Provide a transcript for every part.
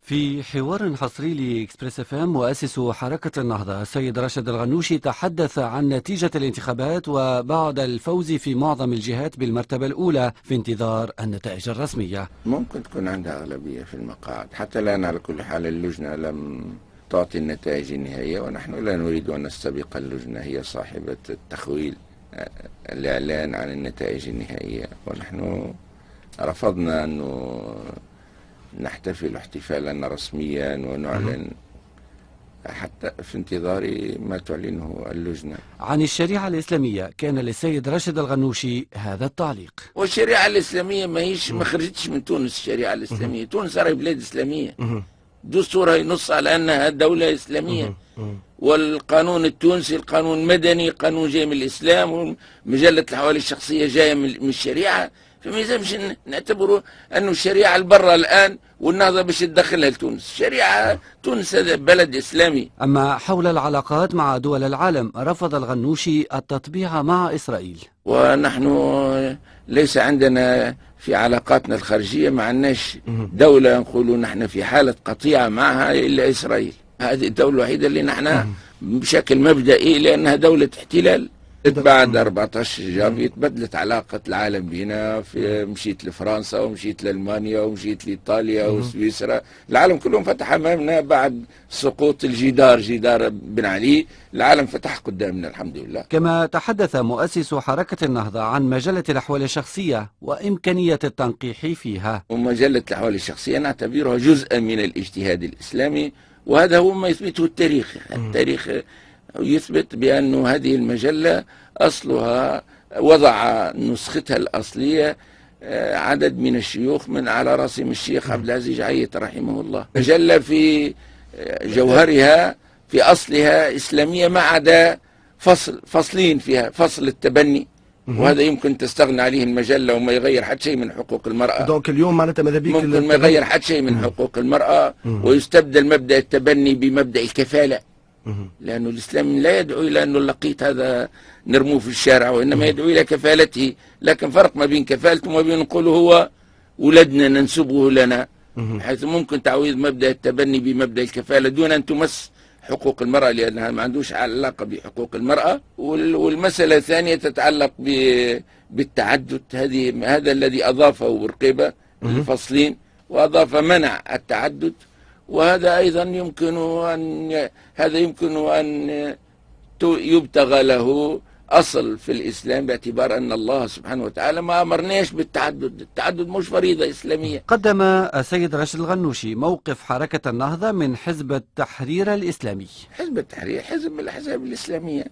في حوار حصري لإكسبريس اف ام، مؤسس حركة النهضة السيد راشد الغنوشي تحدث عن نتيجة الانتخابات وبعد الفوز في معظم الجهات بالمرتبة الأولى في انتظار النتائج الرسمية. ممكن تكون عندها أغلبية في المقاعد، حتى الآن على كل حال اللجنة لم تعطي النتائج النهائية، ونحن لا نريد أن نستبق اللجنة، هي صاحبة التخويل الإعلان عن النتائج النهائية، ونحن رفضنا أن نحتفل احتفالا رسميا ونعلن حتى في انتظار ما تعلنه اللجنة. عن الشريعة الإسلامية كان للسيد راشد الغنوشي هذا التعليق: والشريعة الإسلامية ما خرجتش من تونس. الشريعة الإسلامية تونس راهي بلاد إسلامية، دستورها ينص على أنها دولة إسلامية، والقانون التونسي القانون مدني، قانون جاي من الإسلام، ومجلة الحوالي الشخصية جاية من الشريعة. فما يلزمش نعتبروا أنه الشريعة البرة الآن والنهضة باش تدخلها لتونس. شريعة تونس هذا بلد إسلامي. أما حول العلاقات مع دول العالم، رفض الغنوشي التطبيع مع إسرائيل. ونحن ليس عندنا في علاقاتنا الخارجية ما عندناش دولة نقولوا نحن في حالة قطيعة معها إلا إسرائيل. هذه الدولة الوحيدة اللي نحن بشكل مبدئي لأنها دولة احتلال. بعد 14 جانفي تبدلت علاقة العالم بنا، مشيت لفرنسا ومشيت لألمانيا ومشيت لإيطاليا وسويسرا، العالم كلهم فتح أمامنا بعد سقوط جدار بن علي، العالم فتح قدامنا الحمد لله. كما تحدث مؤسس حركة النهضة عن مجلة الأحوال الشخصية وإمكانية التنقيح فيها. ومجلة الأحوال الشخصية نعتبرها جزءا من الاجتهاد الإسلامي، وهذا هو ما يثبته التاريخ. التاريخ يثبت بأن هذه المجلة أصلها وضع نسختها الأصلية عدد من الشيوخ من على رأسهم الشيخ عبد العزيز عيط رحمه الله. مجلة في جوهرها في أصلها إسلامية، ما عدا فصلين فيها: فصل التبني، وهذا يمكن تستغنى عليه المجلة وما يغير حتى شيء من حقوق المرأة. دونك اليوم معناتها ماذا بيك ممكن ما يغير حتى شيء من حقوق المرأة، ويستبدل مبدأ التبني بمبدأ الكفالة، لأنه الإسلام لا يدعو إلى أنه اللقيط هذا نرموه في الشارع، وإنما يدعو إلى كفالته. لكن فرق ما بين كفالته وما بين نقوله هو ولدنا ننسبه لنا، حيث ممكن تعويض مبدأ التبني بمبدأ الكفالة دون أن تمس حقوق المرأة، لأنها ما عندوش علاقة بحقوق المرأة. والمسألة الثانية تتعلق بالتعدد، هذا الذي أضافه بورقيبة الفصلين، وأضاف منع التعدد، وهذا أيضا يمكن أن يبتغى له أصل في الإسلام، باعتبار أن الله سبحانه وتعالى ما أمرناش بالتعدد. التعدد مش فريضة إسلامية. قدم السيد راشد الغنوشي موقف حركة النهضة من حزب التحرير الإسلامي. حزب التحرير حزب من الأحزاب الإسلامية،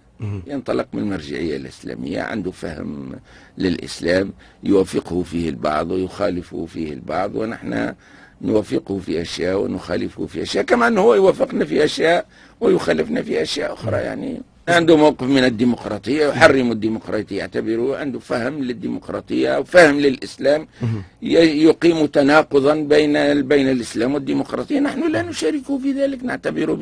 ينطلق من المرجعية الإسلامية، عنده فهم للإسلام يوافقه فيه البعض ويخالفه فيه البعض، ونحن نوافقه في أشياء ونخالفه في أشياء، كما أنه هو يوافقنا في أشياء ويخالفنا في أشياء أخرى. يعني عنده موقف من الديمقراطية، يحرم الديمقراطية، يعتبره عنده فهم للديمقراطية وفهم للإسلام، يقيم تناقضا بين الإسلام والديمقراطية. نحن لا نشاركه في ذلك، نعتبر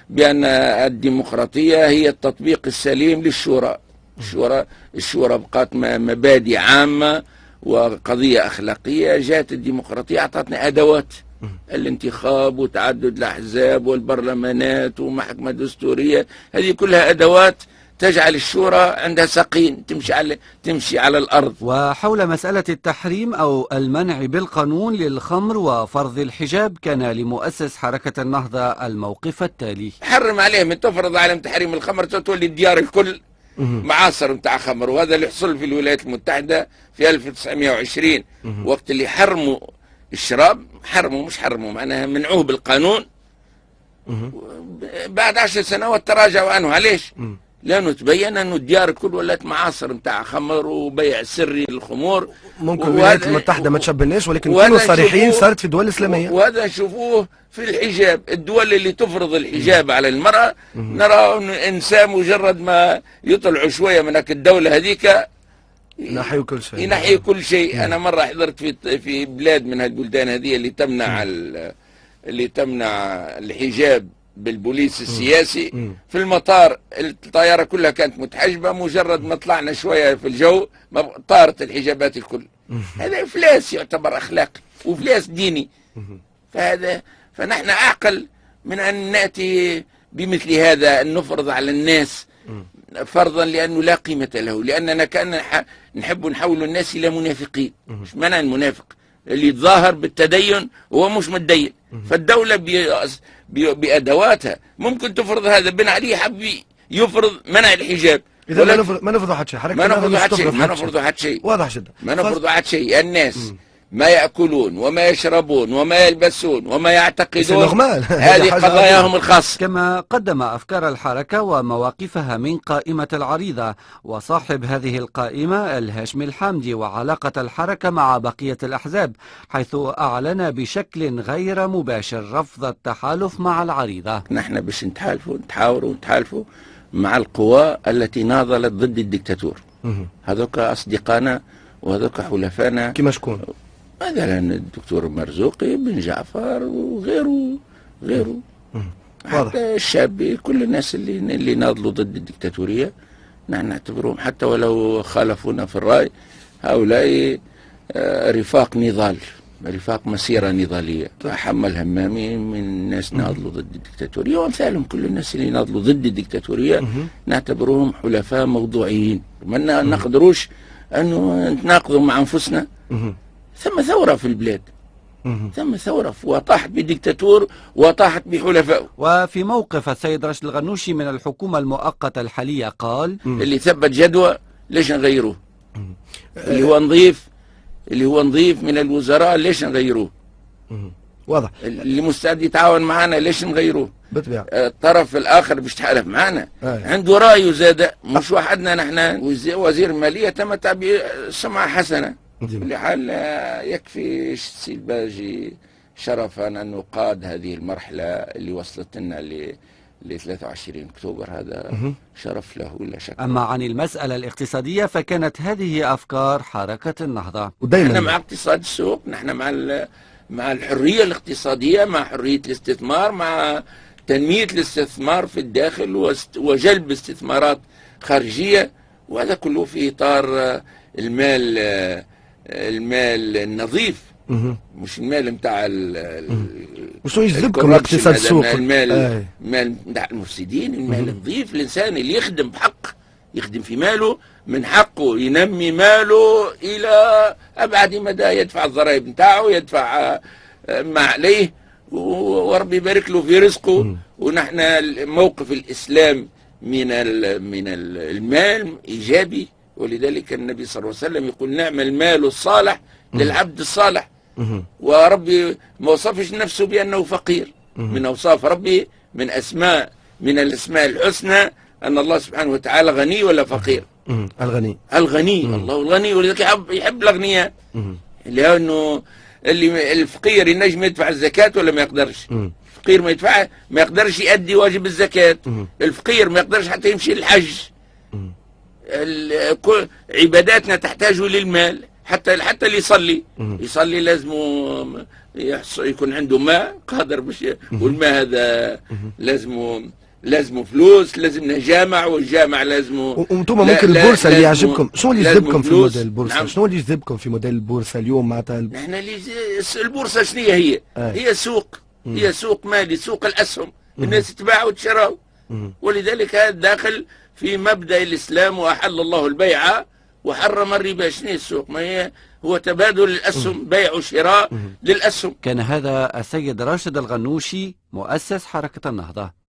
بأن الديمقراطية هي التطبيق السليم للشورى. الشورى بقات مبادئ عامة وقضية أخلاقية، جاءت الديمقراطية أعطتنا أدوات: الانتخاب وتعدد الأحزاب والبرلمانات ومحكمة دستورية، هذه كلها أدوات تجعل الشورى عندها سقين تمشي على الأرض. وحول مسألة التحريم أو المنع بالقانون للخمر وفرض الحجاب، كان لمؤسس حركة النهضة الموقف التالي: حرم عليهم، من تفرض عليهم تحريم الخمر تولي الديار الكل معاصر متاع خمر. وهذا اللي حصل في الولايات المتحدة في 1920، وقت اللي حرموا الشراب، مش حرموا معناها منعوه بالقانون. بعد 10 سنوات تراجعوا عنه. علاش؟ لأنه تبين أنه الديار الكل ولات معاصر متاع خمر وبيع سري للخمور. ممكن الولايات المتحدة ما تشبهناش، ولكن كانوا صريحين صارت في الدول الإسلامية. وهذا نشوفوه في الحجاب. الدول اللي تفرض الحجاب على المرأة نرى أن إنسان مجرد ما يطلعوا شوية من الدولة هذيك ينحيوا كل شيء. ينحيوا كل شيء. أنا مرة حضرت في بلاد من هالبلدان هذه اللي تمنع الحجاب بالبوليس السياسي. في المطار الطيارة كلها كانت متحجبة، مجرد ما طلعنا شوية في الجو طارت الحجابات الكل. هذا إفلاس يعتبر أخلاقي وإفلاس ديني. فنحن أعقل من أن نأتي بمثل هذا، أن نفرض على الناس فرضا لأنه لا قيمة له، لأننا كأننا نحب نحول الناس إلى منافقين. مش معنى المنافق اللي يتظاهر بالتدين وهو مش متدين. فالدولة بأدواتها ممكن تفرض هذا. بن علي حب يفرض منع الحجاب. إذا ما نفرضوا حد شيء، ما نفرضوا حد شيء، واضح جدا. ما نفرضوا حد شيء. الناس ما يأكلون وما يشربون وما يلبسون وما يعتقدون هذه قضاياهم الخاصة. كما قدم أفكار الحركة ومواقفها من قائمة العريضة، وصاحب هذه القائمة الهاشمي الحامدي، وعلاقة الحركة مع بقية الأحزاب، حيث أعلن بشكل غير مباشر رفض التحالف مع العريضة. نحن باش نتحاوروا مع القوى التي ناضلت ضد الدكتاتور. هذوك أصدقائنا وهذوك حلفائنا. كما شكون؟ مثلا الدكتور مرزوقي، بن جعفر، وغيره حتى الشابي، كل الناس اللي ناضلوا ضد الدكتاتورية نحن نعتبرهم حتى ولو خالفونا في الرأي هؤلاء رفاق نضال، رفاق مسيرة نضالية. حمل همامي من الناس ناضلوا ضد الدكتاتورية وامثالهم، كل الناس اللي ناضلوا ضد الدكتاتورية نعتبرهم حلفاء موضوعيين. ما نقدروش أنه نتناقضوا مع أنفسنا. ثم ثورة في البلاد، ثم ثورة وطاحت بديكتاتور وطاحت بحلفائه. وفي موقف السيد راشد الغنوشي من الحكومة المؤقتة الحالية قال: اللي ثبت جدوى ليش نغيروه؟ اللي هو نظيف من الوزراء ليش نغيروه؟ واضح. اللي مستعد يتعاون معنا ليش نغيروه؟ بالطبيعة. الطرف الآخر باش تحالف معنا عنده رأي زاد، مش وحدنا. نحن وزير المالية تمتع بسمعة حسنة. بكل حال يكفي السي الباجي شرفا أنه قاد هذه المرحلة اللي وصلت لنا ل 23 أكتوبر. هذا شرف له لا شك. أما عن المسألة الاقتصادية فكانت هذه أفكار حركة النهضة. نحن مع اقتصاد السوق، نحن مع الحرية الاقتصادية، مع حرية الاستثمار، مع تنمية الاستثمار في الداخل وجلب استثمارات خارجية، وهذا كله في إطار المال النظيف، مش المال متاع وشنو يجذبكم اقتصاد السوق؟ المال متاع المفسدين. المال النظيف، الإنسان اللي يخدم بحق، يخدم في ماله، من حقه ينمي ماله إلى أبعد مدى، يدفع الضرائب نتاعه، يدفع ما عليه، وربي يبارك له في رزقه. ونحن موقف الإسلام من المال إيجابي، ولذلك النبي صلى الله عليه وسلم يقول: نعم المال الصالح للعبد الصالح. وربي ما وصفش نفسه بأنه فقير. من أوصاف ربي من الأسماء الحسنى أن الله سبحانه وتعالى غني ولا فقير؟ الغني. الله الغني، ولذلك يحب الأغنياء. لأنه الفقير ينجم يدفع الزكاة ولا ما يقدرش؟ الفقير ما يقدرش يؤدي واجب الزكاة. الفقير ما يقدرش حتى يمشي للحج. عباداتنا تحتاج للمال. حتى اللي يصلي لازم يكون عنده ماء قادر باش، والماء هذا لازم فلوس، لازم جامع، والجامع لازم. وانتم ممكن البورصه اللي يعجبكم، شنو اللي يجذبكم في موديل البورصه؟ نعم. شنو اللي يجذبكم في موديل البورصه اليوم معناتها؟ نحن البورصه شنو هي؟ هي سوق، هي سوق مالي، سوق الاسهم. الناس تباع وتشراو، ولذلك هذا داخل في مبدأ الإسلام. وأحل الله البيع وحرم الربا. شنو السوق؟ ما هو تبادل الأسهم، بيع وشراء للأسهم. كان هذا السيد راشد الغنوشي مؤسس حركة النهضة.